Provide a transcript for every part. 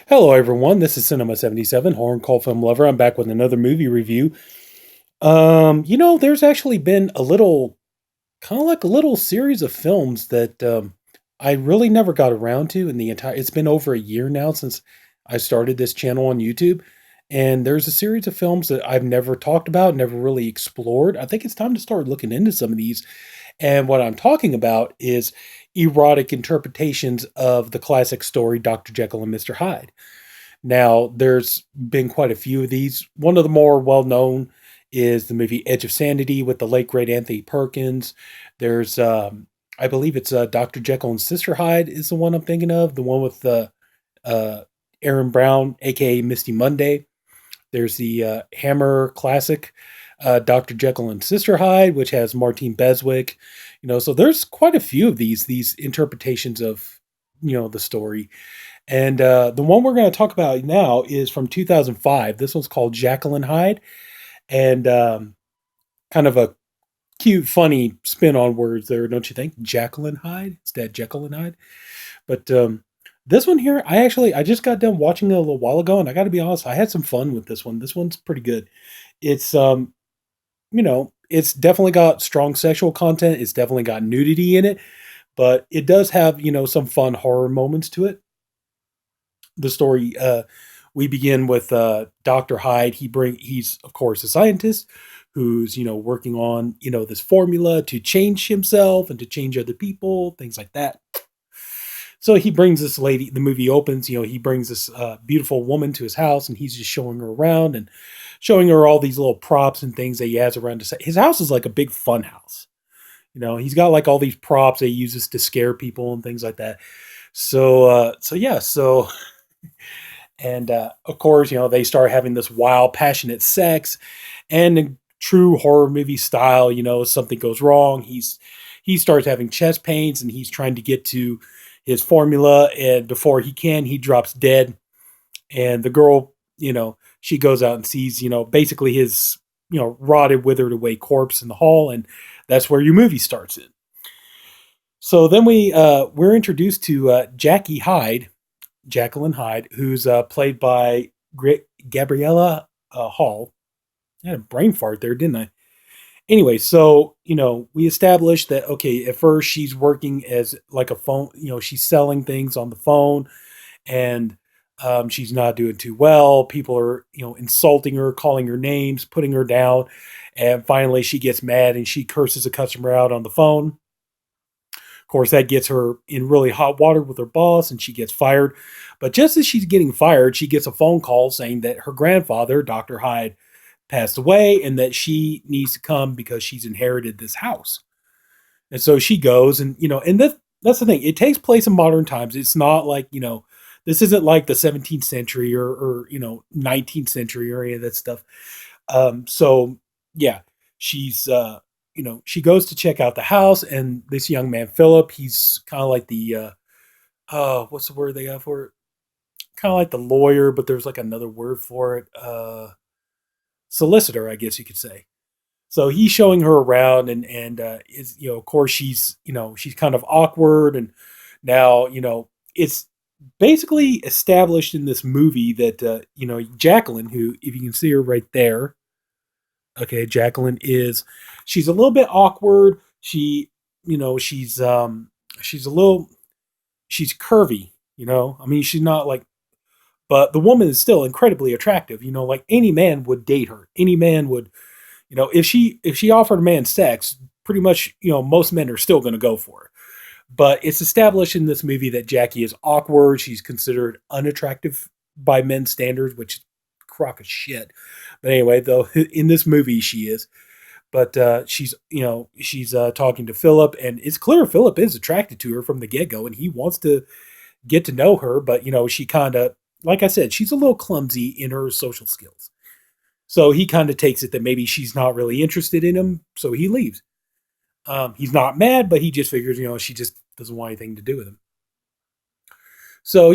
Hello, everyone. This is Sinema77, horror and cult film lover. I'm back with another movie review. There's actually been a little, kind of like a little series of films that I really never got around to in the entire. It's been over a year now since I started this channel on YouTube, and there's a series of films that I've never talked about, never really explored. I think it's time to start looking into some of these. And what I'm talking about is erotic interpretations of the classic story Dr. Jekyll and Mr. Hyde. Now, there's been quite a few of these. One of the more well known is the movie Edge of Sanity with the late great Anthony Perkins. There's, I believe it's Dr. Jekyll and Sister Hyde is the one I'm thinking of, the one with uh, Aaron Brown, aka Misty Monday. There's the Hammer classic, Dr. Jekyll and Sister Hyde, which has Martine Beswick. So there's quite a few of these interpretations of the story. And the one we're going to talk about now is from 2005. This one's called Jacqueline Hyde, and kind of a cute, funny spin on words there, don't you think? Jacqueline Hyde instead Jekyll and Hyde. But this one here, I just got done watching it a little while ago, and I got to be honest, I had some fun with this one. This one's pretty good. It's it's definitely got strong sexual content. It's definitely got nudity in it, but it does have some fun horror moments to it. The story we begin with Dr. Hyde. He's of course a scientist who's working on this formula to change himself and to change other people, things like that. So he brings this lady. The movie opens. He brings this beautiful woman to his house, and he's just showing her around and showing her all these little props and things that he has around. His house is like a big fun house. He's got like all these props that he uses to scare people and things like that. So and of course, they start having this wild, passionate sex, and in true horror movie style, something goes wrong. He starts having chest pains, and he's trying to get to his formula, and before he drops dead. And the girl, she goes out and sees, basically his, rotted, withered away corpse in the hall, and that's where your movie starts in. So then we're introduced to Jacqueline Hyde, who's played by Gabriella Hall. I had a brain fart there, didn't I? Anyway, so we established that okay, at first she's working as like a phone, she's selling things on the phone, and she's not doing too well. People are insulting her, calling her names, putting her down, and finally she gets mad and she curses a customer out on the phone. Of course, that gets her in really hot water with her boss, and she gets fired. But just as she's getting fired, she gets a phone call saying that her grandfather, Dr. Hyde, passed away and that she needs to come because she's inherited this house. And so she goes, and that's the thing. It takes place in modern times. It's not like, this isn't like the 17th century or 19th century or any of that stuff. So yeah, she's she goes to check out the house, and this young man, Philip, he's kind of like the what's the word they got for it? Kind of like the lawyer, but there's like another word for it. Solicitor, I guess you could say. So he's showing her around, and is of course she's kind of awkward, and now it's basically established in this movie that Jacqueline, who, if you can see her right there, okay, Jacqueline she's a little bit awkward. She's a little she's curvy. I mean, she's not like, but the woman is still incredibly attractive. Like any man would date her. Any man would, if she offered a man sex, pretty much, most men are still going to go for her. But it's established in this movie that Jackie is awkward. She's considered unattractive by men's standards, which is a crock of shit. But anyway, though, in this movie she is. But she's talking to Philip, and it's clear Philip is attracted to her from the get go, and he wants to get to know her. But she kind of, like I said, she's a little clumsy in her social skills. So he kind of takes it that maybe she's not really interested in him, so he leaves. He's not mad, but he just figures, she just doesn't want anything to do with him. So,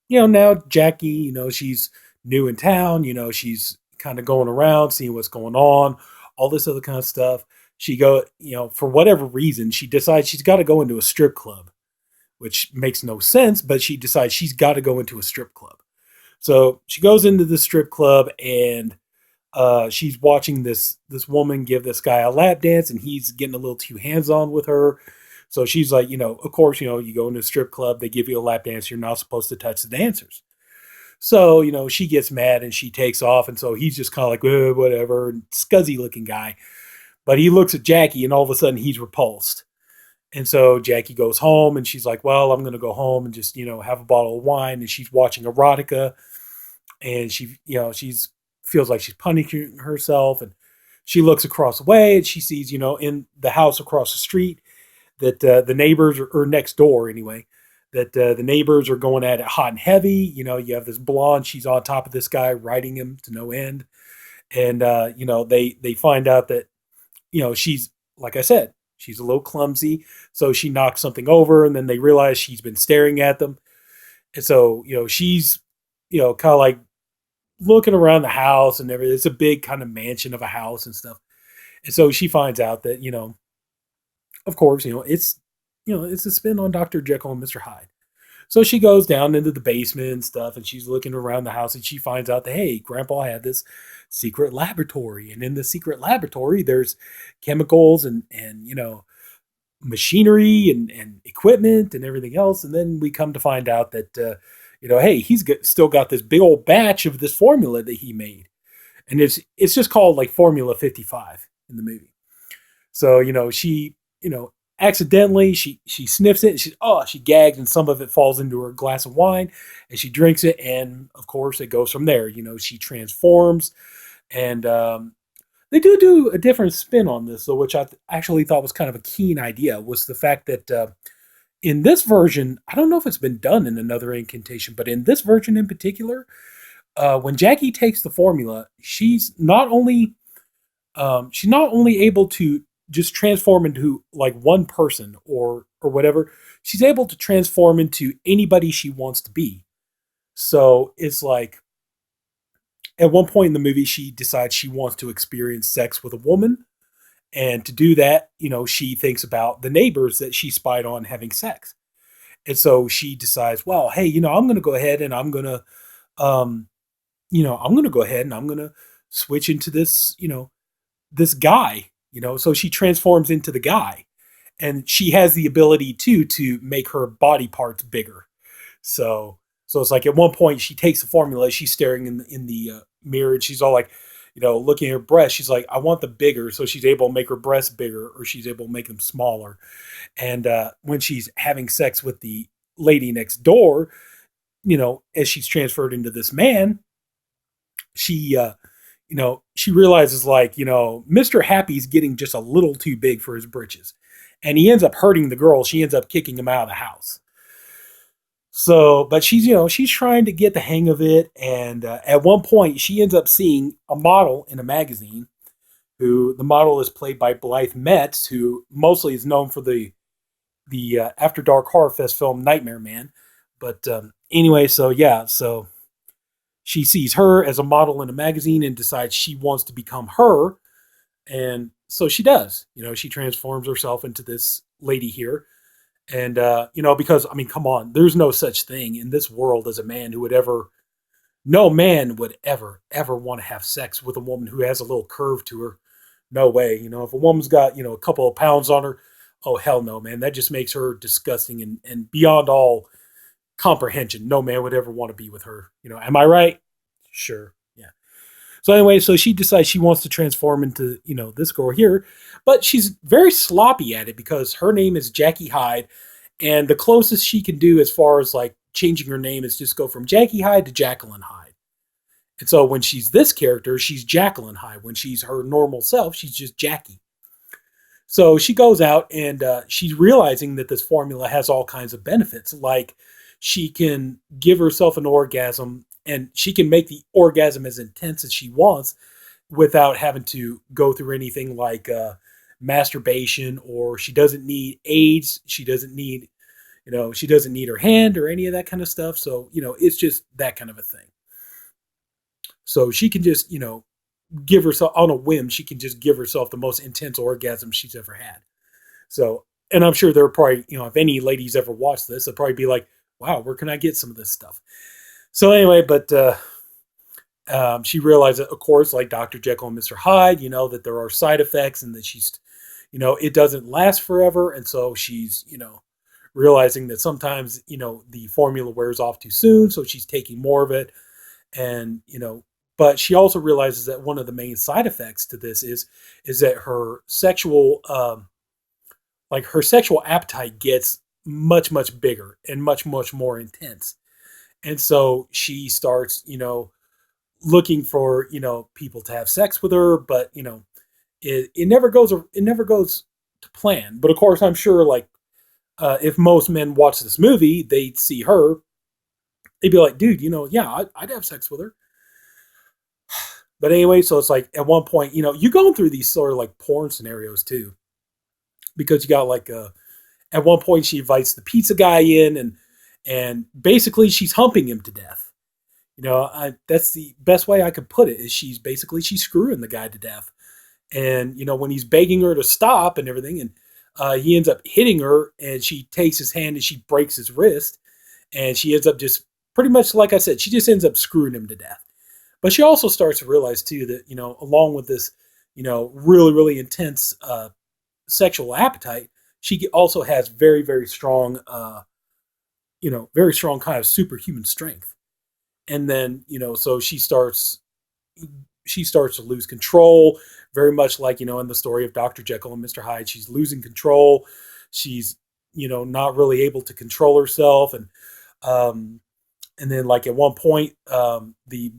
now Jackie, she's new in town, she's kind of going around, seeing what's going on, all this other kind of stuff. For whatever reason, she decides she's got to go into a strip club, which makes no sense, but she decides she's got to go into a strip club. So she goes into the strip club and she's watching this woman give this guy a lap dance, and he's getting a little too hands on with her. So she's like, of course, you go into a strip club, they give you a lap dance, you're not supposed to touch the dancers. So she gets mad and she takes off, and so he's just kind of like, whatever, scuzzy looking guy. But he looks at Jackie, and all of a sudden he's repulsed. And so Jackie goes home, and she's like, well, I'm going to go home and just have a bottle of wine. And she's watching erotica, and she's feels like she's punishing herself, and she looks across the way and she sees in the house across the street that the neighbors or next door anyway, that the neighbors are going at it hot and heavy. You have this blonde, she's on top of this guy, riding him to no end. And they find out that she's, like I said, she's a little clumsy, so she knocks something over, and then they realize she's been staring at them. And so she's kind of like looking around the house and everything. It's a big kind of mansion of a house and stuff. And so she finds out that, of course, it's a spin on Dr. Jekyll and Mr. Hyde. So she goes down into the basement and stuff, and she's looking around the house, and she finds out that, hey, Grandpa had this secret laboratory. And in the secret laboratory, there's chemicals and machinery and equipment and everything else. And then we come to find out that, hey, still got this big old batch of this formula that he made. And it's just called like Formula 55 in the movie. So, she, accidentally she sniffs it, and she gags, and some of it falls into her glass of wine, and she drinks it. And of course it goes from there. She transforms. And they do a different spin on this, though, which I actually thought was kind of a keen idea, was the fact that in this version, I don't know if it's been done in another incantation, but in this version in particular, when Jackie takes the formula, she's not only able to just transform into like one person or whatever, she's able to transform into anybody she wants to be. So it's like at one point in the movie, she decides she wants to experience sex with a woman. And to do that, she thinks about the neighbors that she spied on having sex. And so she decides, well, hey, I'm going to go ahead and I'm going to, switch into this, this guy, so she transforms into the guy, and she has the ability to make her body parts bigger. So it's like at one point she takes the formula, she's staring in the mirror, and she's all like, looking at her breasts. She's like, I want the bigger. So she's able to make her breasts bigger, or she's able to make them smaller. And when she's having sex with the lady next door, as she's transferred into this man, she, she realizes like, Mr. Happy's getting just a little too big for his britches. And he ends up hurting the girl. She ends up kicking him out of the house. So, but she's trying to get the hang of it. And at one point, she ends up seeing a model in a magazine, who the model is played by Blythe Metz, who mostly is known for the After Dark Horror Fest film Nightmare Man. But anyway, so she sees her as a model in a magazine and decides she wants to become her. And so she does. She transforms herself into this lady here. And, because, I mean, come on, there's no such thing in this world as a man who would ever, no man would ever want to have sex with a woman who has a little curve to her. No way. If a woman's got, a couple of pounds on her, oh, hell no, man. That just makes her disgusting and beyond all comprehension. No man would ever want to be with her. Am I right? Sure. Yeah. So anyway, so she decides she wants to transform into, this girl here, but she's very sloppy at it because her name is Jackie Hyde. And the closest she can do as far as like changing her name is just go from Jackie Hyde to Jacqueline Hyde. And so when she's this character, she's Jacqueline Hyde. When she's her normal self, she's just Jackie. So she goes out and she's realizing that this formula has all kinds of benefits. Like she can give herself an orgasm, and she can make the orgasm as intense as she wants without having to go through anything like masturbation, or she doesn't need AIDS. She doesn't need, she doesn't need her hand or any of that kind of stuff. So, it's just that kind of a thing. So she can just, give herself on a whim. She can just give herself the most intense orgasm she's ever had. So, and I'm sure there are probably, if any ladies ever watch this, they'll probably be like, wow, where can I get some of this stuff? So anyway, but she realized that, of course, like Dr. Jekyll and Mr. Hyde, that there are side effects and that it doesn't last forever. And so she's, realizing that sometimes, the formula wears off too soon. So she's taking more of it. And, but she also realizes that one of the main side effects to this is that her sexual appetite gets much, much bigger and much, much more intense. And so she starts, looking for people to have sex with her, but it never goes to plan. But of course, I'm sure like if most men watch this movie, they'd see her, they'd be like, dude, yeah, I'd have sex with her. But anyway, so it's like at one point, you're going through these sort of like porn scenarios too, because you got like at one point she invites the pizza guy in, and basically she's humping him to death. That's the best way I could put it. Is she's screwing the guy to death. And when he's begging her to stop and everything, and he ends up hitting her, and she takes his hand and she breaks his wrist, and she ends up just pretty much like I said, she just ends up screwing him to death. But she also starts to realize too that along with this really really intense sexual appetite, she also has very very strong very strong kind of superhuman strength. And then so she starts to lose control, very much like in the story of Dr. Jekyll and Mr. Hyde. She's losing control. She's not really able to control herself. Um and then like at one point the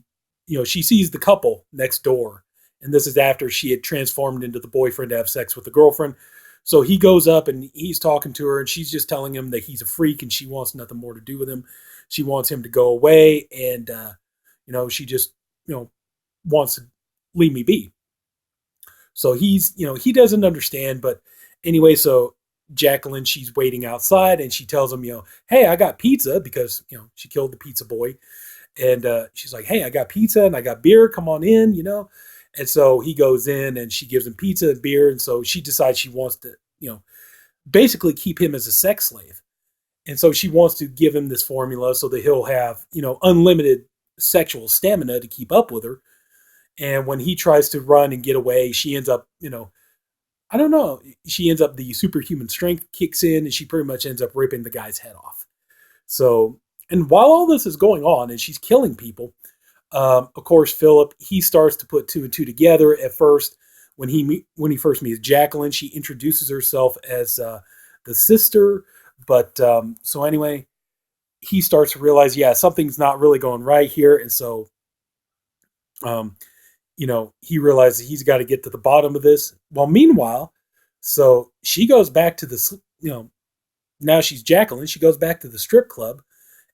she sees the couple next door, and this is after she had transformed into the boyfriend to have sex with the girlfriend. So he goes up and he's talking to her, and she's just telling him that he's a freak and she wants nothing more to do with him. She wants him to go away, and she just wants to leave me be. So he doesn't understand. But anyway, so Jacqueline, she's waiting outside, and she tells him, hey, I got pizza, because she killed the pizza boy. And she's like, hey, I got pizza and I got beer, come on in. And so he goes in and she gives him pizza and beer. And so she decides she wants to basically keep him as a sex slave. And so she wants to give him this formula so that he'll have unlimited sexual stamina to keep up with her. And when he tries to run and get away, she ends up, I don't know, she ends up, the superhuman strength kicks in, and she pretty much ends up ripping the guy's head off. So, and while all this is going on and she's killing people, of course, Philip, he starts to put two and two together. At first, when he first meets Jacqueline, she introduces herself as the sister. But so anyway, he starts to realize, yeah, something's not really going right here. And so um, he realizes he's got to get to the bottom of this. Well, meanwhile, so she goes back to this, now she's Jacqueline. She goes back to the strip club,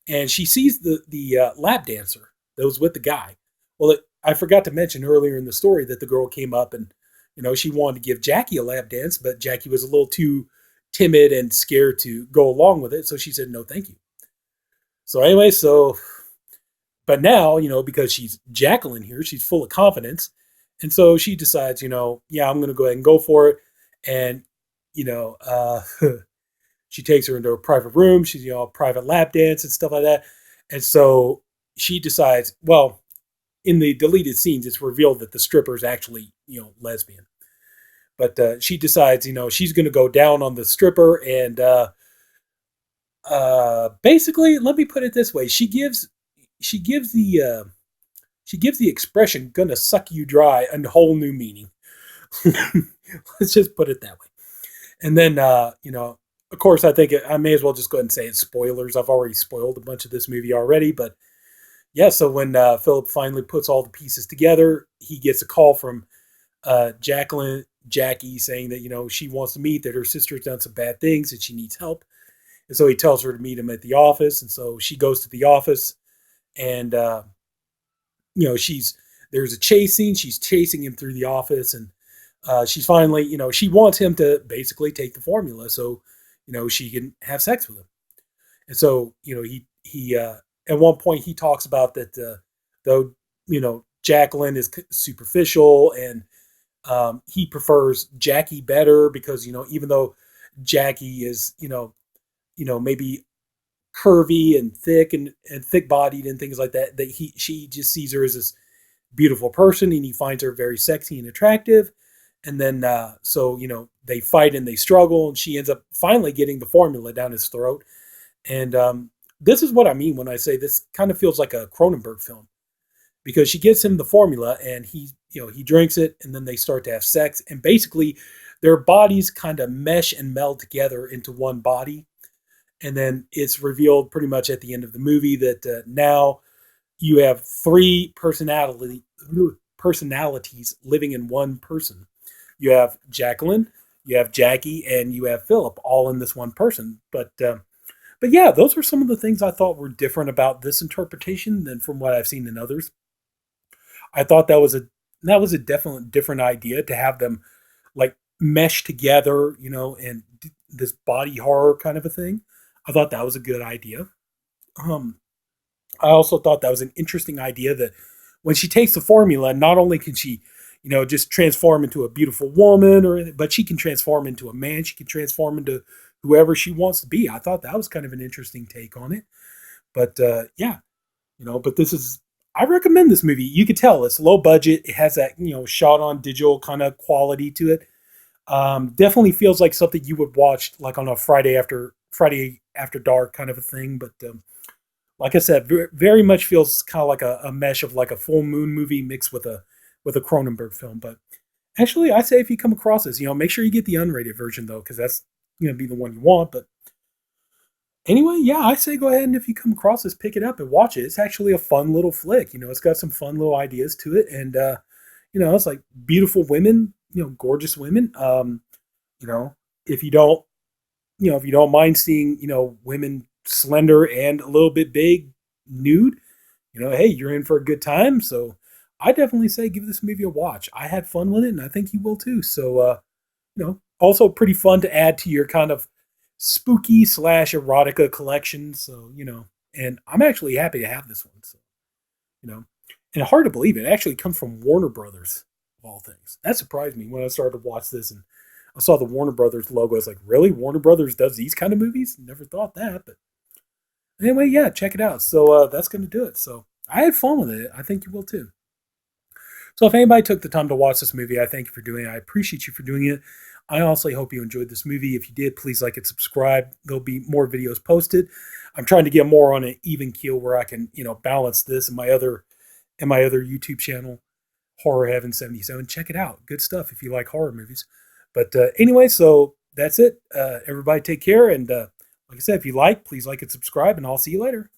and she sees the lap dancer that was with the guy. Well, I forgot to mention earlier in the story that the girl came up and she wanted to give Jackie a lap dance, but Jackie was a little too timid and scared to go along with it, so she said no, thank you. So anyway, but now, because she's Jacqueline here, she's full of confidence. And so she decides, yeah, I'm going to go ahead and go for it. And, you know, uh, she takes her into a private room. She's, a private lap dance and stuff like that. And so she decides, well, in the deleted scenes, it's revealed that the stripper is actually, lesbian. But she decides, she's going to go down on the stripper. And basically, let me put it this way. She gives the expression "gonna suck you dry" a whole new meaning. Let's just put it that way. And then of course, I think I may as well just go ahead and say it's spoilers. I've already spoiled a bunch of this movie already, but yeah. So when Philip finally puts all the pieces together, he gets a call from Jackie, saying that she wants to meet, that her sister's done some bad things and she needs help. And so he tells her to meet him at the office. And so she goes to the office, and there's a chase scene. She's chasing him through the office, and she's finally, she wants him to basically take the formula so she can have sex with him. And so he at one point he talks about that though Jacqueline is superficial, and he prefers Jackie better because even though Jackie is maybe curvy and thick and thick bodied and things like that. That she just sees her as this beautiful person, and he finds her very sexy and attractive. And then so they fight and they struggle, and she ends up finally getting the formula down his throat. And this is what I mean when I say this kind of feels like a Cronenberg film, because she gives him the formula and he drinks it, and then they start to have sex, and basically their bodies kind of mesh and meld together into one body. And then it's revealed pretty much at the end of the movie that now you have three personalities living in one person. You have Jacqueline, you have Jackie, and you have Philip, all in this one person. But yeah, those were some of the things I thought were different about this interpretation than from what I've seen in others. I thought that was a definite different idea to have them like mesh together, and this body horror kind of a thing. I thought that was a good idea. Um, I also thought that was an interesting idea that when she takes the formula, not only can she, just transform into a beautiful woman, but she can transform into a man. She can transform into whoever she wants to be. I thought that was kind of an interesting take on it. But yeah, but this is, I recommend this movie. You could tell it's low budget. It has that, shot on digital kind of quality to it. Definitely feels like something you would watch like on a Friday after dark kind of a thing. But like I said, very much feels kind of like a mesh of like a full moon movie mixed with a Cronenberg film. But actually, I say if you come across this, make sure you get the unrated version though, because that's going to be the one you want. But anyway, yeah, I say go ahead and if you come across this, pick it up and watch it. It's actually a fun little flick. It's got some fun little ideas to it, and it's like beautiful women, gorgeous women. You know, if you don't, if you don't mind seeing, women slender and a little bit big, nude, hey, you're in for a good time. So I definitely say give this movie a watch. I had fun with it, and I think you will too. So, also pretty fun to add to your kind of spooky slash erotica collection. So, and I'm actually happy to have this one. So, you know, and hard to believe it actually comes from Warner Brothers of all things. That surprised me when I started to watch this and I saw the Warner Brothers logo. I was like, really? Warner Brothers does these kind of movies? Never thought that. But anyway, yeah, check it out. So that's going to do it. So I had fun with it. I think you will too. So if anybody took the time to watch this movie, I thank you for doing it. I appreciate you for doing it. I honestly hope you enjoyed this movie. If you did, please like and subscribe. There'll be more videos posted. I'm trying to get more on an even keel where I can, balance this and my other YouTube channel, Horror Heaven 77. Check it out. Good stuff if you like horror movies. But anyway, so that's it. Everybody take care. And like I said, if you like, please like and subscribe, and I'll see you later.